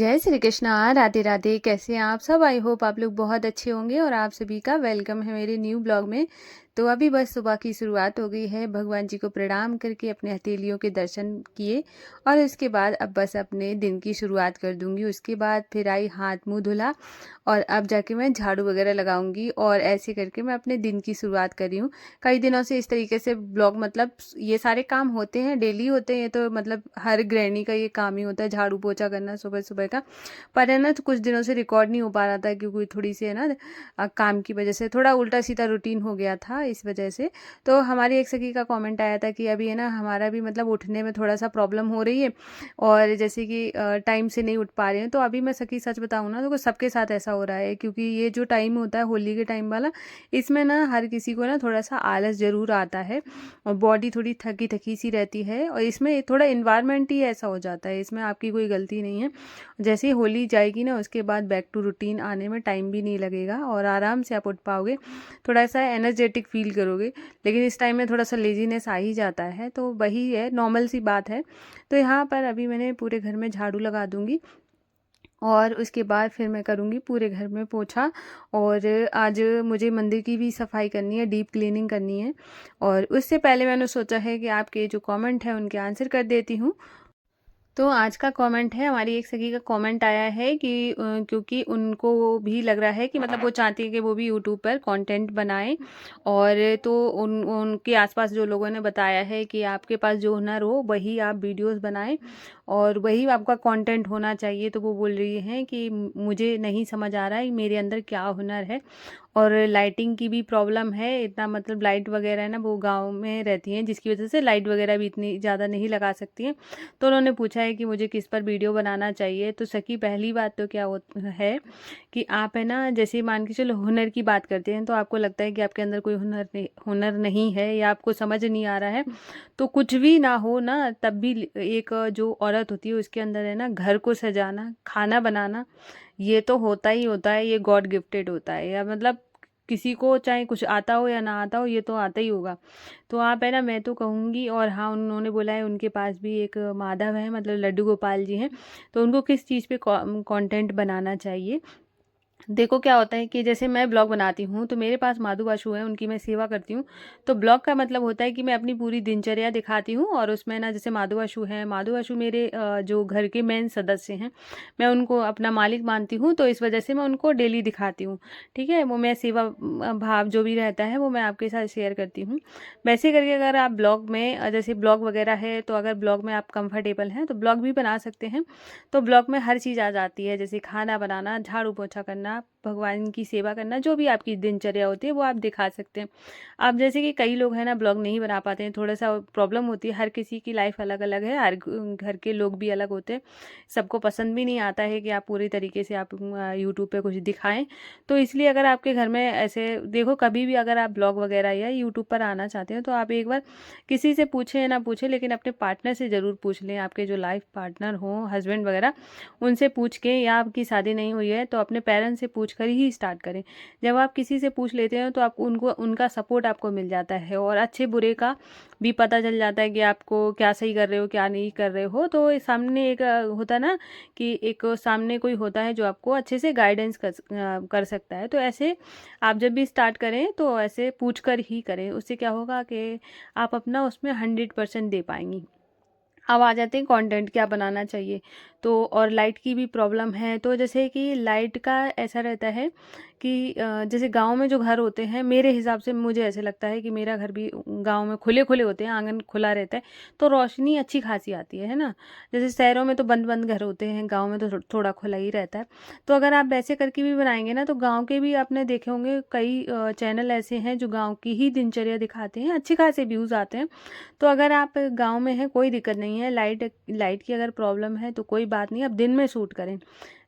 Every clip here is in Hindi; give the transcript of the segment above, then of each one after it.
जय श्री कृष्णा, राधे राधे। कैसे हैं आप सब? आई होप आप लोग बहुत अच्छे होंगे और आप सभी का वेलकम है मेरे न्यू ब्लॉग में। तो अभी बस सुबह की शुरुआत हो गई है। भगवान जी को प्रणाम करके अपने हथेलियों के दर्शन किए और उसके बाद अब बस अपने दिन की शुरुआत कर दूंगी। उसके बाद फिर आई हाथ मुंह धुला और अब जाके मैं झाड़ू वगैरह लगाऊंगी और ऐसे करके मैं अपने दिन की शुरुआत कर रही हूँ। कई दिनों से इस तरीके से ब्लॉग मतलब ये सारे काम होते हैं, डेली होते हैं। ये तो मतलब हर गृहिणी का ये काम ही होता है, झाड़ू पोछा करना सुबह सुबह का। पर है ना, तो कुछ दिनों से रिकॉर्ड नहीं हो पा रहा था क्योंकि थोड़ी सी है ना काम की वजह से थोड़ा उल्टा सीधा रूटीन हो गया था इस वजह से। तो हमारी एक सखी का कमेंट आया था कि अभी है ना हमारा भी मतलब उठने में थोड़ा सा प्रॉब्लम हो रही है और जैसे कि टाइम से नहीं उठ पा रहे हैं। तो अभी मैं सखी सच बताऊँ ना तो सबके साथ ऐसा हो रहा है क्योंकि ये जो टाइम होता है होली के टाइम वाला, इसमें ना हर किसी को ना थोड़ा सा आलस ज़रूर आता है और बॉडी थोड़ी थकी थकी सी रहती है और इसमें थोड़ा इन्वायरमेंट ही ऐसा हो जाता है, इसमें आपकी कोई गलती नहीं है। जैसे ही होली जाएगी ना उसके बाद बैक टू रूटीन आने में टाइम भी नहीं लगेगा और आराम से आप उठ पाओगे, थोड़ा सा एनर्जेटिक फील करोगे। लेकिन इस टाइम में थोड़ा सा लेजीनेस आ ही जाता है, तो वही है, नॉर्मल सी बात है। तो यहाँ पर अभी मैंने पूरे घर में झाड़ू लगा दूंगी और उसके बाद फिर मैं करूँगी पूरे घर में पोछा। और आज मुझे मंदिर की भी सफाई करनी है, डीप क्लीनिंग करनी है। और उससे पहले मैंने सोचा है कि आपके जो कमेंट है उनके आंसर कर देती हूँ। तो आज का कमेंट है, हमारी एक सखी का कमेंट आया है कि क्योंकि उनको भी लग रहा है कि मतलब वो चाहती है कि वो भी यूट्यूब पर कंटेंट बनाएं। और तो उनके आसपास जो लोगों ने बताया है कि आपके पास जो हुनर हो वही आप वीडियोस बनाएं और वही आपका कंटेंट होना चाहिए। तो वो बोल रही हैं कि मुझे नहीं समझ आ रहा है मेरे अंदर क्या हुनर है। और लाइटिंग की भी प्रॉब्लम है, इतना मतलब लाइट वगैरह है ना, वो गांव में रहती हैं जिसकी वजह से लाइट वगैरह भी इतनी ज़्यादा नहीं लगा सकती हैं। तो उन्होंने पूछा है कि मुझे किस पर वीडियो बनाना चाहिए। तो सखी पहली बात तो क्या है कि आप है ना, जैसे मान के चलो हुनर की बात करते हैं तो आपको लगता है कि आपके अंदर कोई हुनर नहीं है या आपको समझ नहीं आ रहा है। तो कुछ भी ना हो ना तब भी एक जो औरत होती है उसके अंदर है ना घर को सजाना, खाना बनाना, ये तो होता ही होता है, ये गॉड गिफ्टेड होता है। या मतलब किसी को चाहे कुछ आता हो या ना आता हो, ये तो आता ही होगा। तो आप है ना, मैं तो कहूँगी। और हाँ, उन्होंने बोला है उनके पास भी एक माधव है, मतलब लड्डू गोपाल जी हैं। तो उनको किस चीज़ पे कंटेंट बनाना चाहिए। देखो क्या होता है कि जैसे मैं ब्लॉग बनाती हूँ तो मेरे पास माधु बाशु है, उनकी मैं सेवा करती हूँ। तो ब्लॉग का मतलब होता है कि मैं अपनी पूरी दिनचर्या दिखाती हूँ और उसमें ना जैसे माधु बाशु है, माधु बाशु मेरे जो घर के मेन सदस्य हैं, मैं उनको अपना मालिक मानती हूँ। तो इस वजह से मैं उनको डेली दिखाती हूँ। ठीक है, वो मैं सेवा भाव जो भी रहता है वो मैं आपके साथ शेयर करती हूँ। वैसे करके अगर आप ब्लॉग में जैसे ब्लॉग वगैरह है, तो अगर ब्लॉग में आप कंफर्टेबल हैं तो ब्लॉग भी बना सकते हैं। तो ब्लॉग में हर चीज़ आ जाती है, जैसे खाना बनाना, झाड़ू पोछा करना, भगवान की सेवा करना, जो भी आपकी दिनचर्या होती है वो आप दिखा सकते हैं। आप जैसे कि कई लोग हैं ना ब्लॉग नहीं बना पाते हैं, थोड़ा सा प्रॉब्लम होती है, हर किसी की लाइफ अलग अलग है, हर घर के लोग भी अलग होते हैं, सबको पसंद भी नहीं आता है कि आप पूरी तरीके से आप यूट्यूब पे कुछ दिखाएं। तो इसलिए अगर आपके घर में ऐसे देखो, कभी भी अगर आप ब्लॉग वगैरह या यूट्यूब पर आना चाहते हैं तो आप एक बार किसी से पूछें या ना पूछें, लेकिन अपने पार्टनर से ज़रूर पूछ लें। आपके जो लाइफ पार्टनर हो, हस्बैंड वगैरह, उनसे पूछ के, या आपकी शादी नहीं हुई है तो अपने पेरेंट्स से पूछ कर ही स्टार्ट करें। जब आप किसी से पूछ लेते हैं तो आप उनको, उनका सपोर्ट आपको मिल जाता है और अच्छे बुरे का भी पता चल जाता है कि आपको क्या सही कर रहे हो क्या नहीं कर रहे हो। तो सामने एक होता है ना कि एक सामने कोई होता है जो आपको अच्छे से गाइडेंस कर सकता है। तो ऐसे आप जब भी स्टार्ट करें तो ऐसे पूछ कर ही करें, उससे क्या होगा कि आप अपना उसमें 100% दे पाएंगी। अब आ जाते हैं कंटेंट क्या बनाना चाहिए। तो और लाइट की भी प्रॉब्लम है, तो जैसे कि लाइट का ऐसा रहता है कि जैसे गांव में जो घर होते हैं, मेरे हिसाब से मुझे ऐसे लगता है कि मेरा घर भी गांव में खुले खुले होते हैं, आंगन खुला रहता है, तो रोशनी अच्छी खासी आती है ना। जैसे शहरों में तो बंद बंद घर होते हैं, गांव में तो थोड़ा खुला ही रहता है। तो अगर आप वैसे करके भी बनाएंगे ना, तो गाँव के भी आपने देखे होंगे कई चैनल ऐसे हैं जो गाँव की ही दिनचर्या दिखाते हैं, अच्छे खासे व्यूज़ आते हैं। तो अगर आप गांव में हैं कोई दिक्कत नहीं है, लाइट की अगर प्रॉब्लम है तो कोई बात नहीं, आप दिन में शूट करें,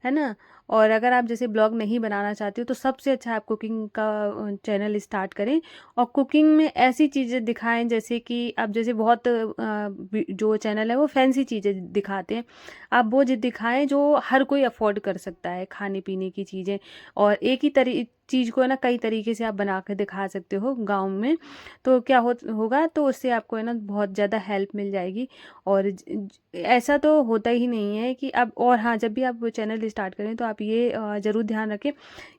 है ना। और अगर आप जैसे ब्लॉग नहीं बनाना चाहते हो तो सबसे अच्छा आप कुकिंग का चैनल स्टार्ट करें और कुकिंग में ऐसी चीज़ें दिखाएं, जैसे कि आप जैसे बहुत जो चैनल है वो फैंसी चीज़ें दिखाते हैं, आप वो दिखाएं जो हर कोई अफोर्ड कर सकता है, खाने पीने की चीज़ें। और एक ही चीज़ को है ना कई तरीके से आप बना कर दिखा सकते हो गाँव में। तो क्या होगा, तो उससे आपको है ना बहुत ज़्यादा हेल्प मिल जाएगी। और ऐसा तो होता ही नहीं है कि अब, और हाँ, जब भी आप चैनल स्टार्ट करें तो आप ये ज़रूर ध्यान रखें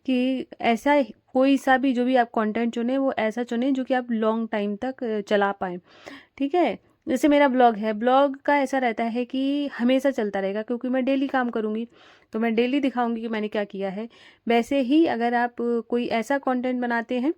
कि ऐसा कोई सा भी जो भी आप कंटेंट चुनें वो ऐसा चुनें जो कि आप लॉन्ग टाइम तक चला पाएँ। ठीक है? जैसे मेरा ब्लॉग है, ब्लॉग का ऐसा रहता है कि हमेशा चलता रहेगा, क्योंकि मैं डेली काम करूँगी, तो मैं डेली दिखाऊँगी कि मैंने क्या किया है। वैसे ही अगर आप कोई ऐसा कंटेंट बनाते हैं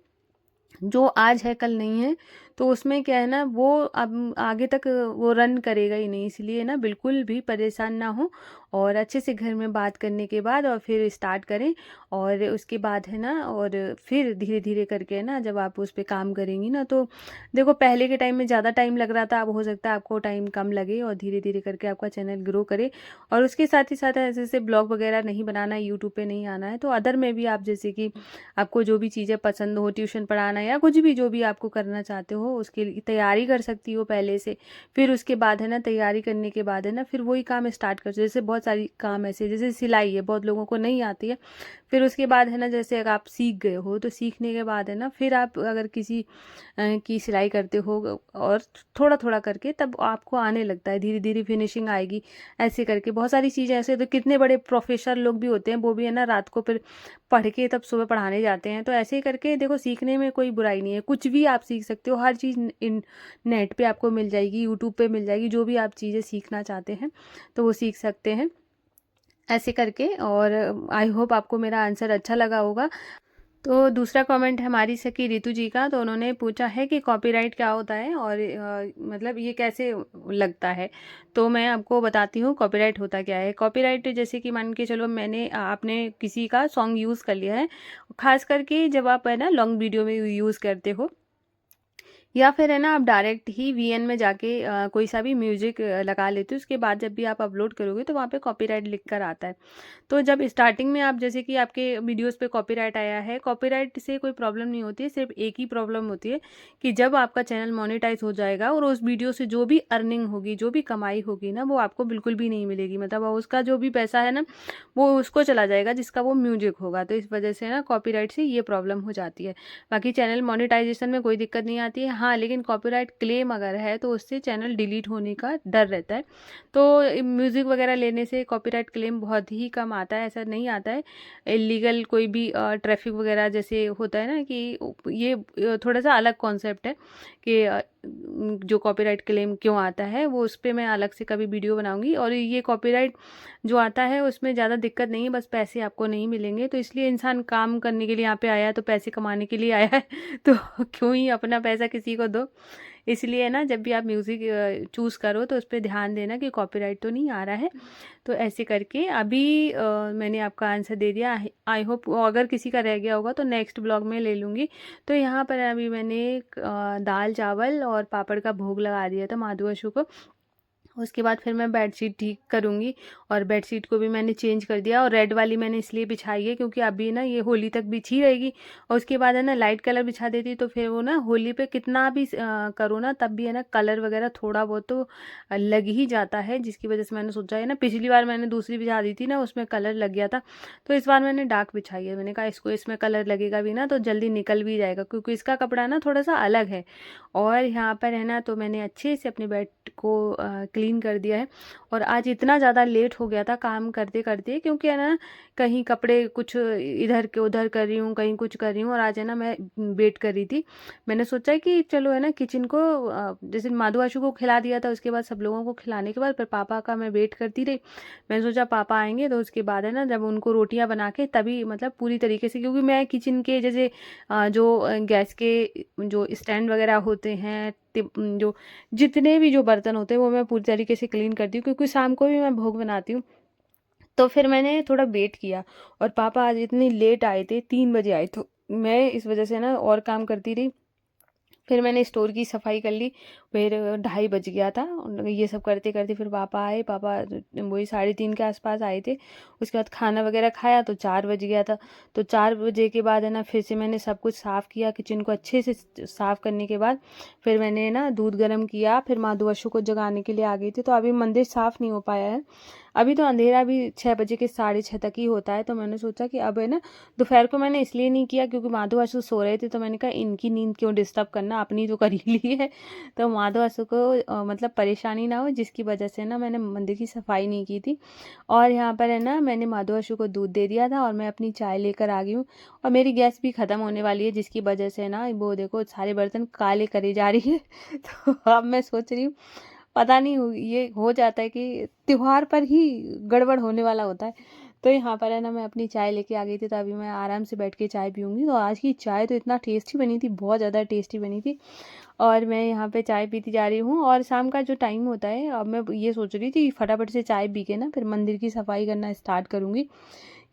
जो आज है कल नहीं है, तो उसमें क्या है ना, वो अब आगे तक वो रन करेगा ही नहीं। इसलिए ना बिल्कुल भी परेशान ना हो, और अच्छे से घर में बात करने के बाद और फिर स्टार्ट करें। और उसके बाद है ना, और फिर धीरे धीरे करके ना जब आप उस पे काम करेंगी ना, तो देखो पहले के टाइम में ज़्यादा टाइम लग रहा था, अब हो सकता है आपको टाइम कम लगे और धीरे धीरे करके आपका चैनल ग्रो करे। और उसके साथ ही साथ ऐसे ऐसे ब्लॉग वगैरह नहीं बनाना है, यूट्यूब पे नहीं आना है, तो अदर में भी आप, जैसे कि आपको जो भी चीज़ें पसंद हो, ट्यूशन पढ़ाना या कुछ भी जो भी आपको करना चाहते हो, उसके लिए तैयारी कर सकती हो पहले से। फिर उसके बाद है ना, तैयारी करने के बाद है ना, फिर वही काम स्टार्ट कर, जैसे बहुत सारी काम ऐसे, जैसे सिलाई है, बहुत लोगों को नहीं आती है। फिर उसके बाद है ना, जैसे अगर आप सीख गए हो, तो सीखने के बाद है ना, फिर आप अगर किसी की सिलाई करते हो और थोड़ा थोड़ा करके, तब आपको आने लगता है, धीरे धीरे फिनिशिंग आएगी। ऐसे करके बहुत सारी चीज़ें ऐसे, तो कितने बड़े प्रोफेसर लोग भी होते हैं, वो भी है ना रात को फिर पढ़ के तब सुबह पढ़ाने जाते हैं। तो ऐसे ही करके देखो, सीखने में कोई बुराई नहीं है, कुछ भी आप सीख सकते हो, हर चीज़ इन नेट पे आपको मिल जाएगी, यूट्यूब पे मिल जाएगी, जो भी आप चीज़ें सीखना चाहते हैं तो वो सीख सकते हैं ऐसे करके। और आई होप आपको मेरा आंसर अच्छा लगा होगा। तो दूसरा कमेंट है हमारी सखी रितु जी का, तो उन्होंने पूछा है कि कॉपीराइट क्या होता है और मतलब ये कैसे लगता है। तो मैं आपको बताती हूँ कॉपीराइट होता क्या है। कॉपीराइट जैसे कि मान के चलो, मैंने आपने किसी का सॉन्ग यूज़ कर लिया है, खास करके जब आप है ना लॉन्ग वीडियो में यूज़ करते हो, या फिर है ना आप डायरेक्ट ही वीएन में जाके कोई सा भी म्यूजिक लगा लेते हो, उसके बाद जब भी आप अपलोड करोगे तो वहाँ पे कॉपीराइट लिख कर आता है। तो जब स्टार्टिंग में आप, जैसे कि आपके वीडियोस पे कॉपीराइट आया है, कॉपीराइट से कोई प्रॉब्लम नहीं होती है, सिर्फ एक ही प्रॉब्लम होती है कि जब आपका चैनल मोनेटाइज हो जाएगा और उस वीडियो से जो भी अर्निंग होगी, जो भी कमाई होगी ना, वो आपको बिल्कुल भी नहीं मिलेगी। मतलब उसका जो भी पैसा है ना, वो उसको चला जाएगा जिसका वो म्यूजिक होगा। तो इस वजह से ना कॉपीराइट से ये प्रॉब्लम हो जाती है। बाकी चैनल मोनेटाइजेशन में कोई दिक्कत नहीं आती है, हाँ, लेकिन कॉपीराइट क्लेम अगर है तो उससे चैनल डिलीट होने का डर रहता है। तो म्यूज़िक वगैरह लेने से कॉपीराइट क्लेम बहुत ही कम आता है, ऐसा नहीं आता है। इलीगल कोई भी ट्रैफिक वगैरह जैसे होता है ना, कि ये थोड़ा सा अलग कॉन्सेप्ट है कि जो कॉपीराइट क्लेम क्यों आता है, वो उस पर मैं अलग से कभी वीडियो बनाऊंगी। और ये कॉपीराइट जो आता है उसमें ज़्यादा दिक्कत नहीं है, बस पैसे आपको नहीं मिलेंगे। तो इसलिए इंसान काम करने के लिए यहाँ पे आया है, तो पैसे कमाने के लिए आया है तो क्यों ही अपना पैसा किसी को दो। इसलिए ना, जब भी आप म्यूज़िक चूज़ करो तो उस पर ध्यान देना कि कॉपीराइट तो नहीं आ रहा है। तो ऐसे करके अभी मैंने आपका आंसर दे दिया। आई होप अगर किसी का रह गया होगा तो नेक्स्ट ब्लॉग में ले लूँगी। तो यहाँ पर अभी मैंने दाल चावल और पापड़ का भोग लगा दिया था महादेव को। उसके बाद फिर मैं बेडशीट ठीक करूँगी, और बेडशीट को भी मैंने चेंज कर दिया, और रेड वाली मैंने इसलिए बिछाई है क्योंकि अभी ना ये होली तक बिछी रहेगी। और उसके बाद है ना लाइट कलर बिछा देती तो फिर वो ना होली पे कितना भी करो ना, तब भी है ना कलर वगैरह थोड़ा बहुत तो लग ही जाता है, जिसकी वजह से मैंने सोचा है ना, पिछली बार मैंने दूसरी बिछा दी थी ना, उसमें कलर लग गया था। तो इस बार मैंने डार्क बिछाई है, मैंने कहा इसको इसमें कलर लगेगा भी ना तो जल्दी निकल भी जाएगा, क्योंकि इसका कपड़ा ना थोड़ा सा अलग है। और यहाँ पर है ना, तो मैंने अच्छे से अपने बेड को क्लीन कर दिया है। और आज इतना ज़्यादा लेट हो गया था काम करते करते, क्योंकि है ना कहीं कपड़े कुछ इधर के उधर कर रही हूँ, कहीं कुछ कर रही हूँ, और आज है ना मैं वेट कर रही थी। मैंने सोचा कि चलो है ना किचन को जैसे माधु आशु को खिला दिया था, उसके बाद सब लोगों को खिलाने के बाद फिर पापा का मैं वेट करती रही। मैंने सोचा पापा आएंगे तो उसके बाद है ना, जब उनको रोटियां बना के तभी, मतलब पूरी तरीके से, क्योंकि मैं किचन के जैसे जो गैस के जो स्टैंड वगैरह होते हैं, जो जितने भी जो बर्तन होते हैं वो मैं पूरी तरीके से क्लीन करती हूँ, क्योंकि शाम को भी मैं भोग बनाती हूँ। तो फिर मैंने थोड़ा वेट किया, और पापा आज इतनी लेट आए थे, 3 बजे आए, तो मैं इस वजह से ना और काम करती रही। फिर मैंने स्टोर की सफाई कर ली, फिर 2:30 बज गया था। ये सब करते करते फिर पापा आए। पापा वही 3:30 के आसपास आए थे। उसके बाद खाना वगैरह खाया तो 4 बज गया था। तो 4 बजे के बाद है ना फिर से मैंने सब कुछ साफ़ किया, किचन को अच्छे से साफ़ करने के बाद फिर मैंने ना दूध गर्म किया। फिर माँ दुआशु को जगाने के लिए आ गई थी। तो अभी मंदिर साफ़ नहीं हो पाया है। अभी तो अंधेरा भी 6 बजे के 6:30 तक ही होता है। तो मैंने सोचा कि अब है ना दोपहर को मैंने इसलिए नहीं किया क्योंकि माधो आंसू सो रहे थे। तो मैंने कहा इनकी नींद क्यों डिस्टर्ब करना, अपनी तो कर ही ली है। तो माधो आंसू को मतलब परेशानी ना हो, जिसकी वजह से ना मैंने मंदिर की सफाई नहीं की थी। और यहाँ पर है ना मैंने माधो आंसू को दूध दे दिया था और मैं अपनी चाय लेकर आ गई हूँ। और मेरी गैस भी ख़त्म होने वाली है, जिसकी वजह से ना वो देखो सारे बर्तन काले करे जा रही है। तो अब मैं सोच रही हूँ पता नहीं ये हो जाता है कि त्योहार पर ही गड़बड़ होने वाला होता है। तो यहाँ पर है ना मैं अपनी चाय लेके आ गई थी। तो अभी मैं आराम से बैठ के चाय पीऊँगी। तो आज की चाय तो इतना टेस्टी बनी थी, बहुत ज़्यादा टेस्टी बनी थी। और मैं यहाँ पे चाय पीती जा रही हूँ। और शाम का जो टाइम होता है, अब मैं ये सोच रही थी फटाफट से चाय पी के ना फिर मंदिर की सफाई करना स्टार्ट करूँगी।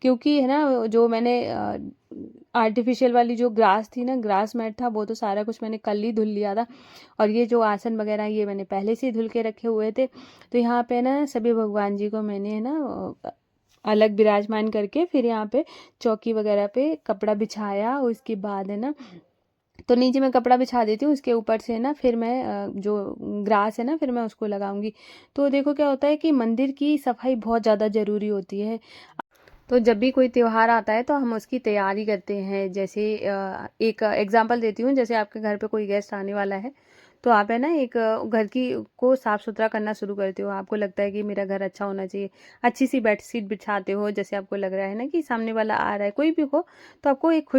क्योंकि है ना जो मैंने आर्टिफिशियल वाली जो ग्रास थी ना, ग्रास मैट था, वो तो सारा कुछ मैंने कल ही धुल लिया था। और ये जो आसन वगैरह ये मैंने पहले से ही धुल के रखे हुए थे। तो यहाँ पे ना सभी भगवान जी को मैंने है ना अलग विराजमान करके फिर यहाँ पे चौकी वगैरह पे कपड़ा बिछाया। उसके बाद है ना तो नीचे मैं कपड़ा बिछा देती हूँ, उसके ऊपर से ना फिर मैं जो ग्रास है ना फिर मैं उसको लगाऊंगी। तो देखो क्या होता है कि मंदिर की सफाई बहुत ज़्यादा ज़रूरी होती है। तो जब भी कोई त्योहार आता है तो हम उसकी तैयारी करते हैं। जैसे एक एग्जांपल देती हूँ, जैसे आपके घर पे कोई गेस्ट आने वाला है तो आप है ना एक घर की को साफ़ सुथरा करना शुरू करते हो। आपको लगता है कि मेरा घर अच्छा होना चाहिए, अच्छी सी बेडशीट बिछाते हो। जैसे आपको लग रहा है ना कि सामने वाला आ रहा है, कोई भी हो, तो आपको एक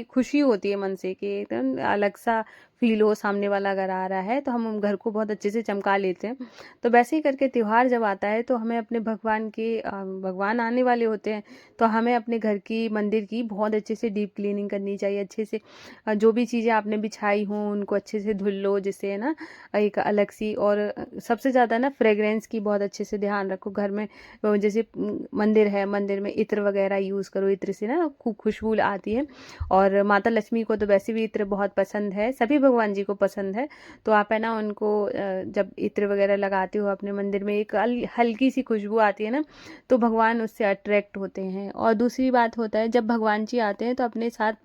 खुशी होती है मन से कि एकदम अलग सा फील हो, सामने वाला अगर आ रहा है तो हम घर को बहुत अच्छे से चमका लेते हैं। तो वैसे ही करके त्यौहार जब आता है तो हमें अपने भगवान आने वाले होते हैं तो हमें अपने घर की मंदिर की बहुत अच्छे से डीप क्लीनिंग करनी चाहिए। अच्छे से जो भी चीज़ें आपने बिछाई हों उनको अच्छे से धुल लो, जिससे है ना एक अलग सी और सबसे ज़्यादा ना फ्रेगरेंस की बहुत अच्छे से ध्यान रखो घर में। जैसे मंदिर है, मंदिर में इत्र वगैरह यूज़ करो, इत्र से ना खूब खुशबू आती है। और माता लक्ष्मी को तो वैसे भी इत्र बहुत पसंद है, सभी भगवान जी को पसंद है। तो आप है ना उनको जब इत्र वगैरह लगाते हो अपने मंदिर में, एक हल्की सी खुशबू आती है ना, तो भगवान उससे अट्रैक्ट होते हैं। और दूसरी बात होता है जब भगवान जी आते हैं तो अपने साथ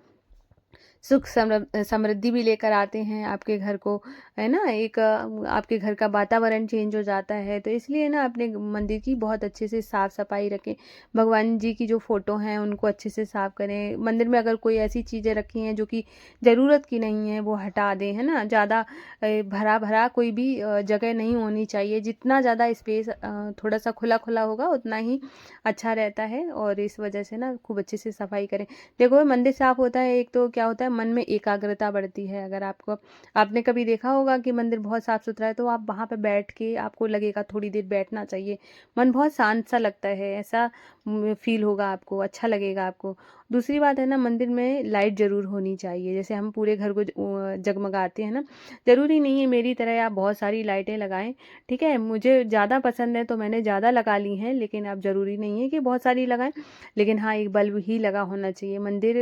सुख समृद्धि भी लेकर आते हैं आपके घर को, है ना। एक आपके घर का वातावरण चेंज हो जाता है। तो इसलिए ना अपने मंदिर की बहुत अच्छे से साफ़ सफाई रखें। भगवान जी की जो फ़ोटो हैं उनको अच्छे से साफ़ करें। मंदिर में अगर कोई ऐसी चीज़ें रखी हैं जो कि ज़रूरत की नहीं है वो हटा दें, है ना। ज़्यादा भरा भरा कोई भी जगह नहीं होनी चाहिए। जितना ज़्यादा स्पेस थोड़ा सा खुला खुला होगा उतना ही अच्छा रहता है। और इस वजह से ना खूब अच्छे से सफाई करें। देखो मंदिर साफ होता है, एक तो क्या होता है मन में एकाग्रता बढ़ती है। अगर आपने कभी देखा होगा कि मंदिर बहुत साफ सुथरा है तो आप वहाँ पे बैठ के आपको लगेगा थोड़ी देर बैठना चाहिए, मन बहुत शांत सा लगता है, ऐसा फील होगा आपको, अच्छा लगेगा आपको। दूसरी बात है ना मंदिर में लाइट ज़रूर होनी चाहिए। जैसे हम पूरे घर को जगमगाते हैं ना, ज़रूरी नहीं है मेरी तरह आप बहुत सारी लाइटें लगाएं, ठीक है। मुझे ज़्यादा पसंद है तो मैंने ज़्यादा लगा ली हैं, लेकिन अब ज़रूरी नहीं है कि बहुत सारी लगाएं। लेकिन हाँ एक बल्ब ही लगा होना चाहिए मंदिर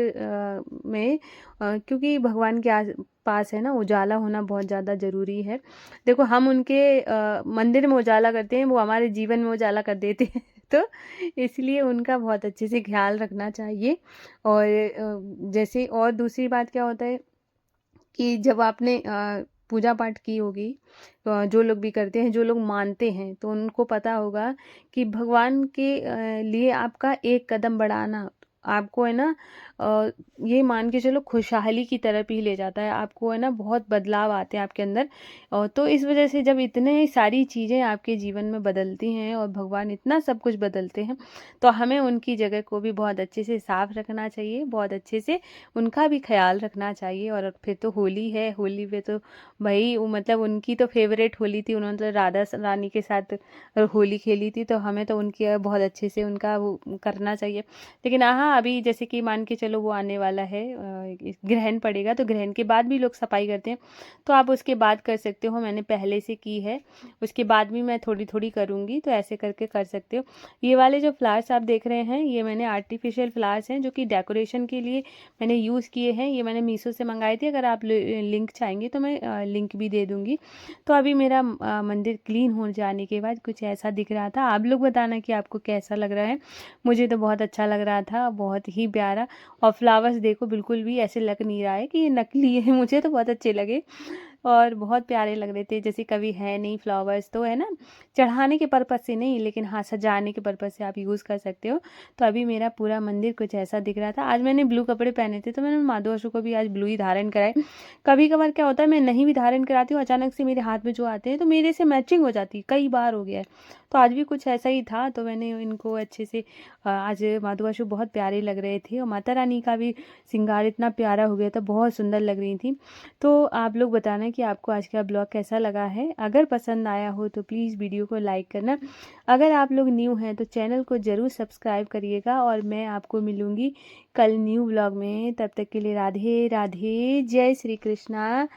में, क्योंकि भगवान के पास है ना उजाला होना बहुत ज़्यादा ज़रूरी है। देखो हम उनके मंदिर में उजाला करते हैं, वो हमारे जीवन में उजाला कर देते हैं। तो इसलिए उनका बहुत अच्छे से ख्याल रखना चाहिए। और जैसे और दूसरी बात क्या होता है कि जब आपने पूजा पाठ की होगी, जो लोग भी करते हैं, जो लोग मानते हैं, तो उनको पता होगा कि भगवान के लिए आपका एक कदम बढ़ाना आपको है ना ये मान के चलो खुशहाली की तरफ ही ले जाता है। आपको है ना बहुत बदलाव आते हैं आपके अंदर। और तो इस वजह से जब इतने सारी चीज़ें आपके जीवन में बदलती हैं और भगवान इतना सब कुछ बदलते हैं, तो हमें उनकी जगह को भी बहुत अच्छे से साफ रखना चाहिए, बहुत अच्छे से उनका भी ख्याल रखना चाहिए। और फिर तो होली है, होली पे तो भाई मतलब उनकी तो फेवरेट होली थी, उन्होंने तो राधा रानी के साथ होली खेली थी, तो हमें तो उनकी बहुत अच्छे से उनका वो करना चाहिए। लेकिन हाँ अभी जैसे कि मान के चलो वो आने वाला है, ग्रहण पड़ेगा तो ग्रहण के बाद भी लोग सफाई करते हैं, तो आप उसके बाद कर सकते हो। मैंने पहले से की है, उसके बाद भी मैं थोड़ी थोड़ी करूँगी, तो ऐसे करके कर सकते हो। ये वाले जो फ्लावर्स आप देख रहे हैं, ये मैंने आर्टिफिशियल फ्लावर्स हैं जो कि डेकोरेशन के लिए मैंने यूज़ किए हैं। ये मैंने मीशो से मंगाए थे, अगर आप लिंक चाहेंगे तो मैं लिंक भी दे दूँगी। तो अभी मेरा मंदिर क्लीन हो जाने के बाद कुछ ऐसा दिख रहा था। आप लोग बताना कि आपको कैसा लग रहा है। मुझे तो बहुत अच्छा लग रहा था, बहुत ही प्यारा। और फ्लावर्स देखो बिल्कुल भी ऐसे लग नहीं रहा है कि ये नकली है, मुझे तो बहुत अच्छे लगे और बहुत प्यारे लग रहे थे। जैसे कभी है नहीं फ्लावर्स तो है ना, चढ़ाने के पर्पज़ से नहीं, लेकिन हाँ सजाने के पर्पज़ से आप यूज़ कर सकते हो। तो अभी मेरा पूरा मंदिर कुछ ऐसा दिख रहा था। आज मैंने ब्लू कपड़े पहने थे, तो मैंने माधवासु को भी आज ब्लू ही धारण कराए। कभी कभार क्या होता है, मैं नहीं भी धारण कराती हूँ, अचानक से मेरे हाथ में जो आते हैं तो मेरे से मैचिंग हो जाती है, कई बार हो गया है। तो आज भी कुछ ऐसा ही था, तो मैंने इनको अच्छे से आज माधवासु बहुत प्यारे लग रहे थे और माता रानी का भी श्रृंगार इतना प्यारा हो गया था, बहुत सुंदर लग रही थी। तो आप लोग बताना कि आपको आज का ब्लॉग कैसा लगा है। अगर पसंद आया हो तो प्लीज़ वीडियो को लाइक करना। अगर आप लोग न्यू हैं तो चैनल को ज़रूर सब्सक्राइब करिएगा और मैं आपको मिलूँगी कल न्यू ब्लॉग में। तब तक के लिए राधे राधे, जय श्री कृष्णा।